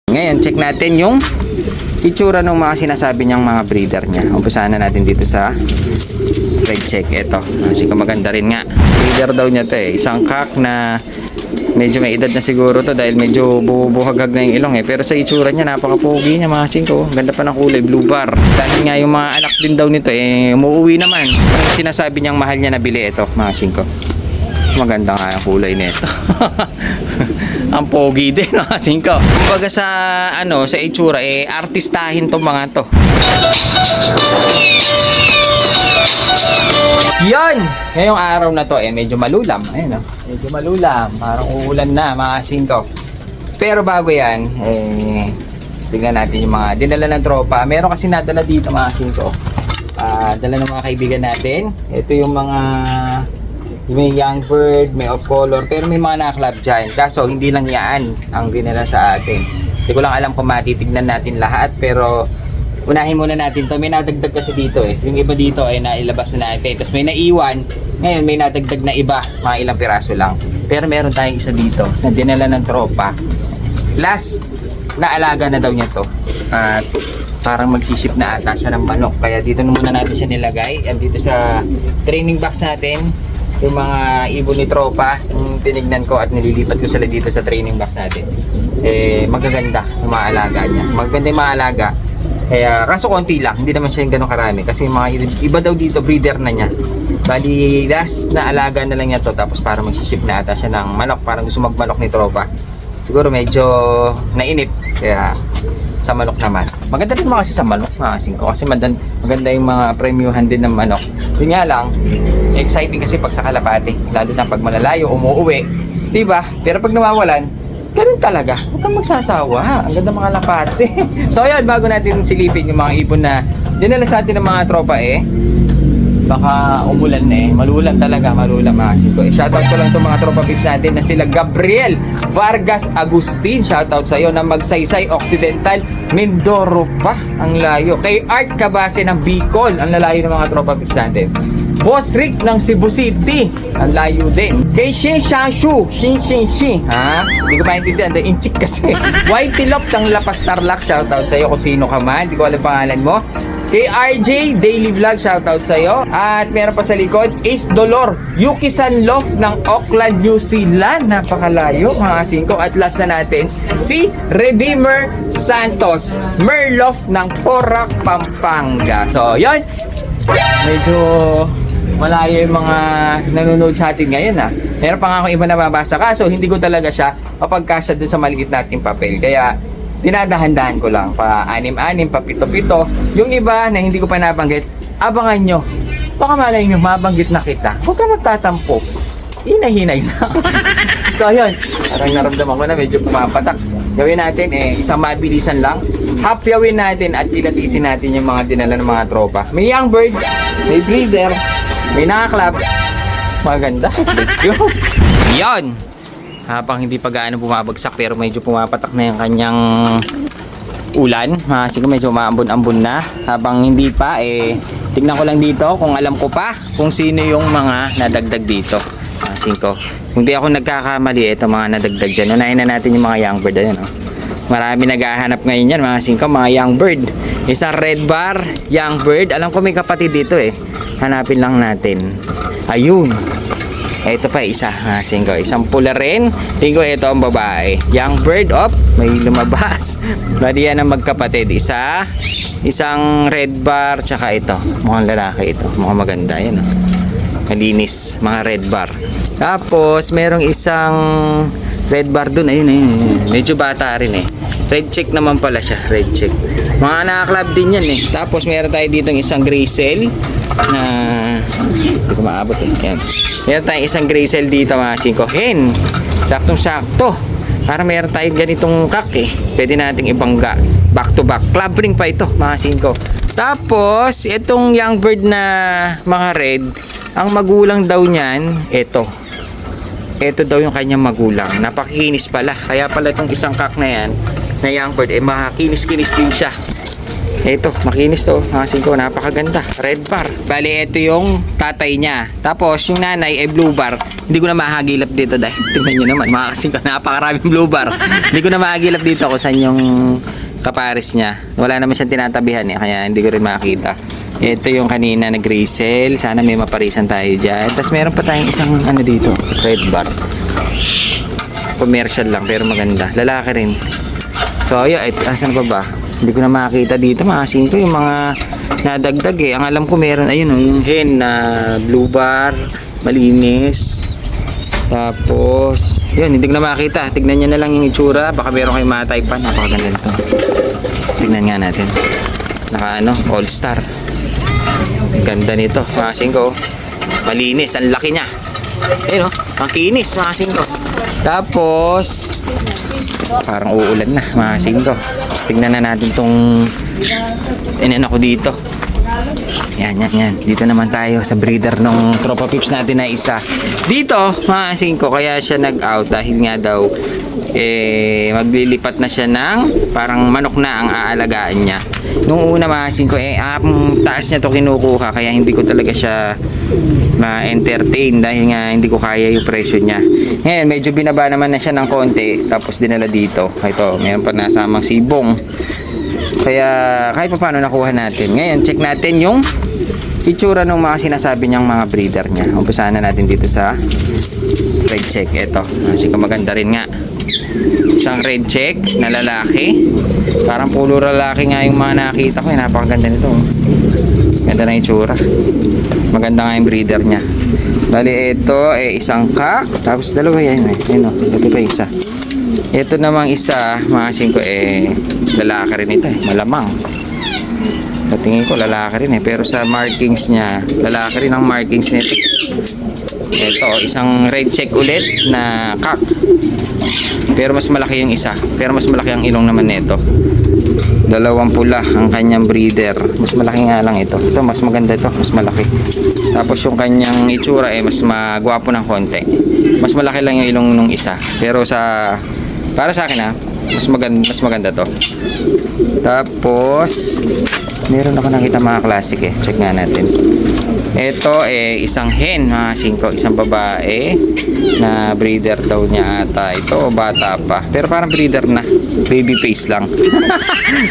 Ngayon, check natin yung itsura ng mga sinasabi niyang mga breeder niya. Umpisahan na natin dito sa red check. Ito, kasi maganda rin nga. Breeder daw niya to eh. Isang cock na medyo may edad na siguro to dahil medyo buhaghag na yung ilong eh. Pero sa itsura niya, napaka-pogi niya mga singko. Ganda pa ng kulay, blue bar. Dahil nga yung mga anak din daw nito eh, umuwi naman. Ang sinasabi niyang mahal niya na bili ito mga singko. Maganda nga ang kulay nito. Ang pogi din mga singko. Kumbaga sa sa itsura eh, artistahin tong mga to. Yan! Ngayong araw na to eh, medyo malulam. Ayun medyo malulam. Parang uulan na mga singko. Pero bago yan, eh, tignan natin yung mga dinala ng tropa. Meron kasi nadala dito mga singko. Dala ng mga kaibigan natin. Ito yung mga may young bird, may off color, pero may mga naka-club dyan. Kaso hindi lang yan ang dinala sa atin. Hindi ko lang alam kung matitignan natin lahat, pero unahin muna natin to. May nadagdag kasi dito eh. Yung iba dito ay nailabas na natin. Tapos may naiwan. Ngayon may nadagdag na iba. Mga ilang piraso lang. Pero meron tayong isa dito na dinala ng tropa. Last na alaga na daw niya to. At parang magsiship na ata siya ng manok. Kaya dito na muna natin siya nilagay. At dito sa training box natin, yung mga ibon ni tropa, yung tinignan ko at nililipat ko sila dito sa training box natin. Eh, magaganda yung mga alaga niya. Magaganda yung mga alaga. Kaya, kaso konti lang, hindi naman siya yung ganun karami. Kasi mga iba daw dito, breeder na niya. Bali, last na alaga na lang niya to. Tapos parang magsiship na ata siya ng manok. Parang gusto magmanok ni tropa. Siguro medyo nainip. Kaya, sa manok naman. Maganda rin mga kasi sa manok, mga singko. Kasi maganda yung mga premiuhan din ng manok. Yun nga lang, exciting kasi pag sa kalapati. Lalo na pag malalayo, umuuwi. Diba? Pero pag nawawalan, ganun talaga. Huwag kang magsasawa. Ang ganda mga lapate. So ayan, bago natin silipin yung mga ibon na dinala sa atin ng mga tropa eh. Baka umulan eh. Malulan talaga, malulan mga singko. Shoutout ko lang itong mga tropa pips natin na sila Gabriel Vargas Agustin. Shoutout sa iyo na Magsaysay Occidental Mindoro pa. Ang layo. Kay Art Cabase ng Bicol. Ang lalayo ng mga tropa pips natin. Boss Rick ng Cebu City. Ang layo din. Kay Shin Shanshu. Shin. Ha? Hindi ko maintindihan. Dahil inchik kasi. Whitey Lop ng Lapas Tarlac. Shoutout sa iyo kung sino ka man. Hindi ko alam pangalan mo. Kay RJ Daily Vlog, shoutout sa iyo. At meron pa sa likod, Ace Dolor, Yuki Sanlof ng Auckland, New Zealand. Napakalayo, mga singko. At last na natin, si Redeemer Santos, Merlof ng Porac, Pampanga. So, yun. Medyo malayo yung mga nanonood sa atin ngayon ha. Meron pa nga akong iba na babasa ka. So, hindi ko talaga siya mapagkasya dun sa maliit nating papel. Kaya, dinadahan-dahan ko lang pa 6-6, pa 7-7. Yung iba na hindi ko pa nabanggit, abangan nyo. Baka malay nyo, mabanggit na kita. Huwag ka magtatampo. Hinay-hinay lang. So ayun, parang naramdaman ko na medyo pumapatak. Gawin natin isang mabilisan lang. Hapyawin natin at kilatisin natin yung mga dinala ng mga tropa. May young bird, may breeder, may nakaklap. Maganda. Let's go. Yon. Habang hindi pa gaano bumabagsak pero medyo pumapatak na yung kanyang ulan. Siguro medyo maambon-ambon na. Habang hindi pa tignan ko lang dito kung alam ko pa kung sino yung mga nadagdag dito. Singko. Kung di ako nagkakamali, ito mga nadagdag dyan. Unahin na natin yung mga young bird. Ayan, marami naghahanap ngayon yan mga singko, mga young bird. Isang red bar, young bird. Alam ko may kapatid dito Hanapin lang natin. Ayun. Ito pa isa, singko. Isang pula rin. Singko, ito ang babae. Young bird, may lumabas. Bali yan ang magkapatid. Isang red bar, tsaka ito. Mukhang lalaki ito. Mukhang maganda. Yan, malinis. Mga red bar. Tapos, merong isang red bar dun. Ayun. Medyo bata rin Red check naman pala siya. Red check. Mga nakaklab din yan Tapos, meron tayo dito isang grisel na hindi ko maabot Yan. Meron tayong isang grisel dito mga singko. Hen, saktong-sakto. Para meron tayong ganitong kak pwede nating ibangga. Back to back. Club ring pa ito mga singko. Tapos, itong young bird na mga red, ang magulang daw niyan, ito daw yung kanyang magulang. Napakinis pala. Kaya pala itong isang kak na yan, na young bird, makinis-kinis din siya. Ito, makinis to. Mga singko, napakaganda. Red bar. Bali, ito yung tatay niya. Tapos, yung nanay ay blue bar. Hindi ko na mahagilap dito dahil tingnan nyo naman, mga singko, napakaraming blue bar. Hindi ko na mahagilap dito kung saan yung kapares niya. Wala naman siyang tinatabihan eh, kaya hindi ko rin makita. Ito yung kanina na gray cell. Sana may maparisan tayo dyan. Tapos meron pa tayong isang ano dito, red bar. Commercial lang pero maganda. Lalaki rin. So, ayun, asan pa ba? Hindi ko na makita dito, mga singko, yung mga nadagdag eh. Ang alam ko meron, ayun, yung hen na blue bar, malinis. Tapos, yun, hindi ko na makita. Tignan nyo na lang yung itsura. Baka meron kayong mataypan. Napakaganda nito. Tignan nga natin. Naka ano, all star. Ganda nito, mga singko. Malinis, ang laki niya. Ayun, ang kinis, mga singko. Tapos, parang uulan na, mga singko. Tignan na natin tong inan ako dito. Yan. Dito naman tayo sa breeder ng tropa pips natin na isa. Dito, mga singko, kaya siya nag-out dahil nga daw maglilipat na siya ng parang manok na ang aalagaan niya. Nung una, mga singko, taas niya to kinukuha kaya hindi ko talaga siya ma-entertain dahil nga hindi ko kaya yung presyo niya. Ngayon, medyo binaba naman na siya ng konti tapos dinala dito. Ito, mayroon pa nasamang sibong. Kaya kahit pa paano nakuha natin. Ngayon, check natin yung itsura ng mga sinasabi niyang mga breeder niya. Umpisahan na natin dito sa red check. Ito, kasi maganda rin nga. Isang red check na lalaki. Parang pulo lalaki nga yung mga nakita ko. Napakaganda nito. Ganda na itsura. Maganda nga yung breeder niya. Bali, ito isang kak. Tapos dalawa yan. Ayun, ito pa isa. Ito namang isa, mga singko, lalaki rin ito. Malamang. Tingin ko lalaki rin pero sa markings niya, lalaki rin ang markings nito. Ito, isang red check ulit na kak. Pero mas malaki yung isa. Pero mas malaki ang ilong naman nito. Dalawang pula ang kanyang breeder. Mas malaki nga lang ito. Ito, mas maganda ito. Mas malaki. Tapos yung kanyang itsura mas magwapo ng konti. Mas malaki lang yung ilong nung isa. Pero para sa akin mas maganda to. Tapos meron ako nakita mga classic check nga natin. Ito isang hen, mga singko, isang babae na breeder daw niya ata. Ito bata pa pero parang breeder na, baby face lang.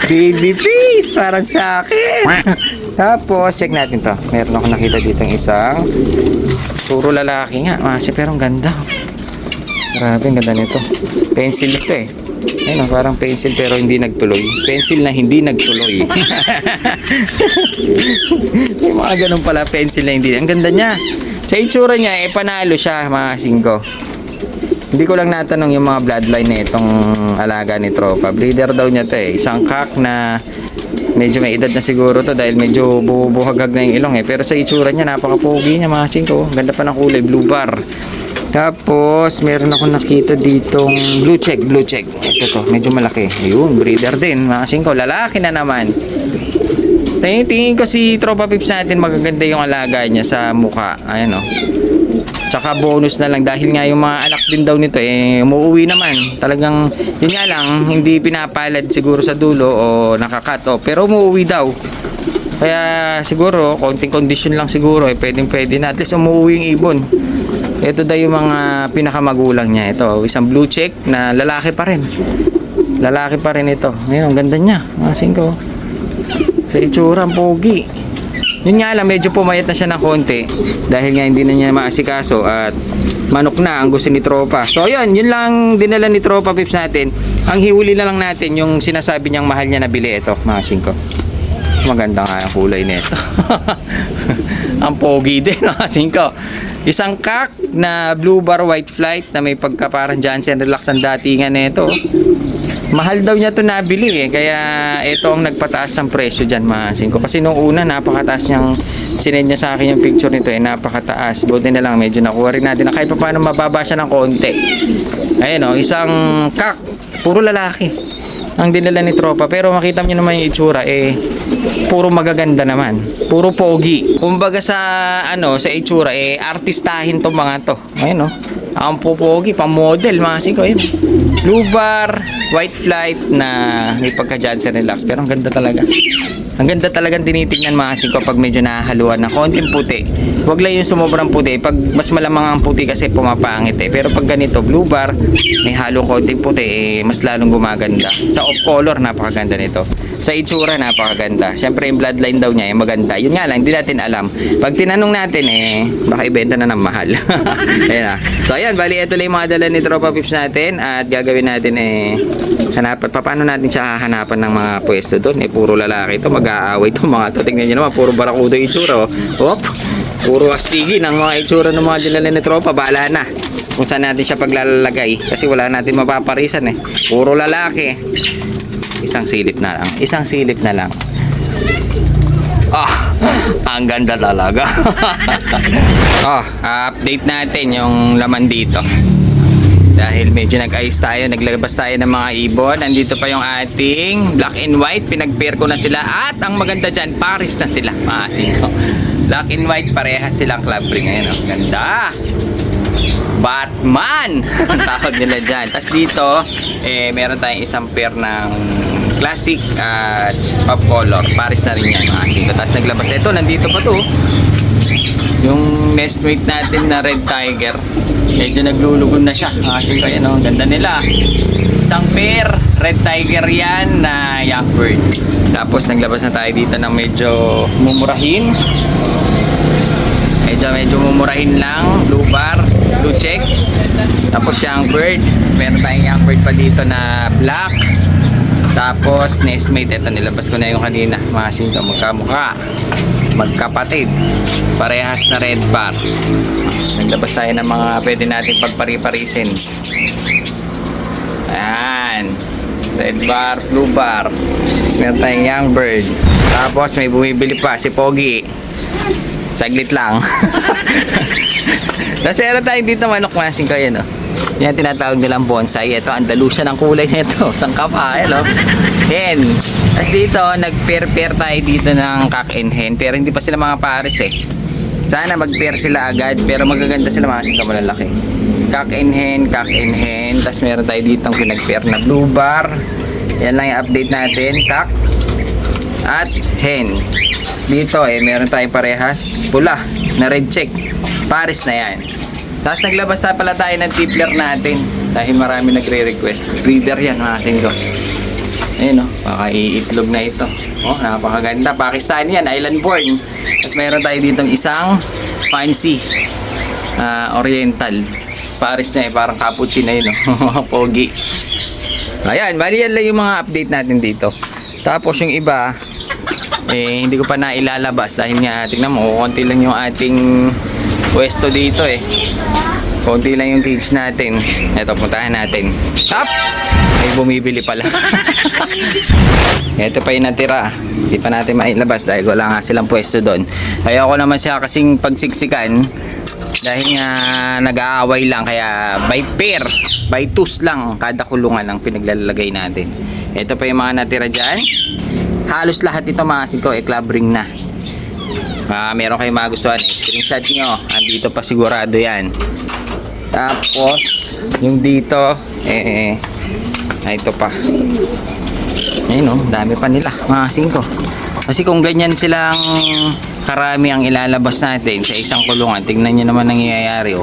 Baby face parang sa akin. Tapos check natin to. Meron ako nakita dito ng isang puro lalaki nga, pero ang ganda. Grabe, ang ganda nito. Pencil ito ayun, parang pencil pero hindi nagtuloy. Pencil na hindi nagtuloy. May mga ganun pala, pencil na hindi. Ang ganda niya. Sa itsura niya, panalo siya, mga singko. Hindi ko lang natanong yung mga bloodline na itong alaga ni tropa. Breeder daw niya to Isang kak na medyo may edad na siguro to dahil medyo bubuhagag na yung ilong Pero sa itsura niya, napaka-pogi niya, mga singko. Ganda pa ng kulay, blue bar. Tapos, meron ako nakita ditong blue check. Ito to, medyo malaki. Ayun, breeder din. Mga singko, lalaki na naman. Tingin ko si tropa pips natin magaganda yung alaga niya sa mukha. Ayan Tsaka bonus na lang dahil nga yung mga anak din daw nito umuwi naman. Talagang, yun nga lang, hindi pinapalad siguro sa dulo o nakakat pero umuwi daw. Kaya siguro, konting kondisyon lang siguro pwede na. At least umuwi yung ibon. Ito daw yung mga pinakamagulang niya. Ito, isang blue check na lalaki pa rin. Lalaki pa rin ito. Ngayon, ang ganda niya. Masing ko. Sa itsura, ang pogi. Yun nga lang, medyo pumayat na siya ng konti. Dahil nga hindi na niya maasikaso at manok na ang gusto ni tropa. So, yun lang dinala ni tropa pips natin. Ang hiuli na lang natin yung sinasabi niyang mahal niya na bili. Ito, mga singko. Maganda nga ang kulay nito. Ang pogi din, mga singko. Isang kak na blue bar white flight na may pagka parang Jansen Relax ang datingan nito. Mahal daw niya to nabili kaya ito ang nagpataas ng presyo dyan, mga singko. Kasi nung una napakataas niyang sinend niya sa akin yung picture nito napakataas. Buti na lang medyo nakuha rin natin na kahit pa paano mababa siya ng konti. Ayun isang kak, puro lalaki ang dinala ni tropa, pero makita niyo naman yung itsura puro magaganda naman, puro pogi. Kumbaga sa sa itsura artistahin tong mga to. Ayun ang popogi, pang model, mga singko. Ayun, Blue bar, white flight na may pagka-Johnson Relax. Pero ang ganda talaga. Ang ganda talagang tinitingnan mga singko pag medyo nahahaluan na konting puti. Huwag lang yung sumobrang puti. Pag mas malamang ang puti kasi pumapangit eh. Pero pag ganito, blue bar, may halong konting puti eh, mas lalong gumaganda. Sa off color, napakaganda nito. Sa itsura, napakaganda. Siyempre yung bloodline daw niya, maganda. Yun nga lang, hindi natin alam. Pag tinanong natin eh, baka ibenta na ng mahal. Ayan na. So ayan, bali ito lang yung mga dala ni Tropa Pips natin. At gagawin natin eh, hanapan. Paano natin siya hahanapan ng mga pwesto doon? Eh, puro lalaki ito. Mag-aaway ito mga to. Tingnan nyo naman, puro barakudo itsura. Oh. Puro astigi ng mga itsura ng mga dinala ni Tropa. Bahala na kung saan natin siya paglalagay. Kasi wala natin mapaparisan eh. Puro lalaki. Isang silip na lang. Isang silip na lang. Ang ganda talaga. Update natin yung laman dito. Dahil medyo nag-ayos tayo, naglabas tayo ng mga ibon. Nandito pa yung ating black and white. Pinag-pair ko na sila. At ang maganda dyan, Paris na sila. Black and white, parehas silang club ring. Ayan, oh. Ganda. Batman ang tawag nila dyan. Tapos dito meron tayong isang pair ng classic at pop color. Paris na rin yan mga singko. Tapos naglabas ito, nandito pa to yung nestmate natin na red tiger. Medyo naglulugon na siya mga singko. Yan o, ganda nila. Isang pair red tiger yan na young bird. Tapos naglabas na tayo dito ng medyo mumurahin. Medyo mumurahin lang. Blue bar, blue check. Tapos young bird. Meron tayong young bird pa dito na black. Tapos nestmate. Ito nilabas ko na yung kanina. Mga singko, magkamukha. Magkapatid. Parehas na red bar. Naglabas tayo ng mga pwede natin pagpari-parisin. Ayan. Red bar, blue bar. Tapos meron tayong young bird. Tapos may bumibili pa si Pogi. Saglit lang. Tapos meron tayo dito manok mga singko yan, oh. Yan tinatawag nilang bonsai. Ito, Andalusia ng kulay nito. Sangka pa, hello. Hen. Tapos dito, nag-pair-pair tayo dito ng cock and hen. Pero hindi pa sila mga pares eh. Sana mag-pair sila agad. Pero magaganda sila mga singko malalaki. Cock and hen, cock and hen. Tapos meron tayo dito pinag-pair na blue bar. Yan lang yung update natin. Cock at hen. Tapos dito meron tayong parehas pula na red check. Pares na yan. Tapos naglabas na pala tayo ng tippler natin dahil marami nagre-request. Breeder yan mga singko. Ayun o, pakaiitlog na ito. Oh, napakaganda. Pakistani yan, island born. Tapos meron tayo ditong isang fancy oriental. Pares niya parang cappuccino yun o. Pogi. Ayan, bali yan lang yung mga update natin dito. Tapos yung iba hindi ko pa nailalabas dahil nga tingnan mo, konti lang yung ating pwesto dito konti lang yung cage natin. Ito, puntahan natin. Up! May bumibili pala. Ito pa yung natira. Hindi pa natin mailabas dahil wala nga silang pwesto doon. Kaya ako naman siya kasing pagsiksikan dahil nga nag-aaway lang. Kaya by pair, by twos lang kada kulungan ang pinaglalagay natin. Ito pa yung mga natira dyan. Halos lahat ito mga singko club ring na. Meron kayong magustuhan screenshot nyo. Andito pa sigurado yan. Tapos yung dito ito pa. Ayun dami pa nila mga singko. Kasi kung ganyan silang karami ang ilalabas natin sa isang kulungan, tingnan nyo naman nangyayari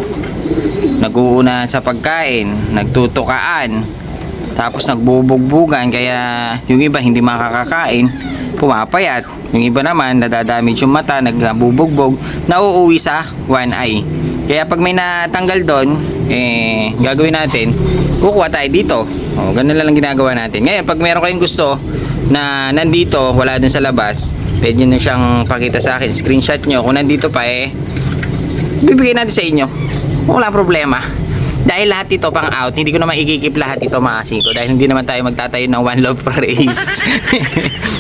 nag-uuna sa pagkain, nagtutukaan, tapos nagbubugbugan, kaya yung iba hindi makakakain, pumapayat. Yung iba naman nadadamage yung mata, nagbubugbog, nauuwi sa one eye. Kaya pag may natanggal doon, gagawin natin, kukuha tayo dito. Ganun lang ginagawa natin. Ngayon, pag meron kayong gusto na nandito, wala dun sa labas, pwede nyo siyang pakita sa akin, screenshot nyo. Kung nandito pa bibigay natin sa inyo. Wala problema. Dahil lahat ito pang out, hindi ko naman ikikip lahat ito mga singko dahil hindi naman tayo magtatayo ng one love race.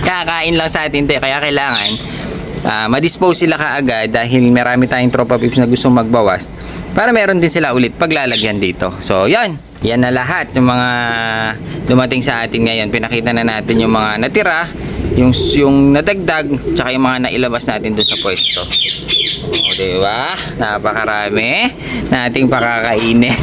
Kakain lang sa atin tayo, kaya kailangan ma-dispose sila kaagad dahil marami tayong Tropa Pips na gustong magbawas para meron din sila ulit paglalagyan dito. So yan na lahat yung mga dumating sa atin ngayon. Pinakita na natin yung mga natira yung nadagdag, tsaka yung mga nailabas natin doon sa pwesto. O, diba? Napakarami nating pakakainin.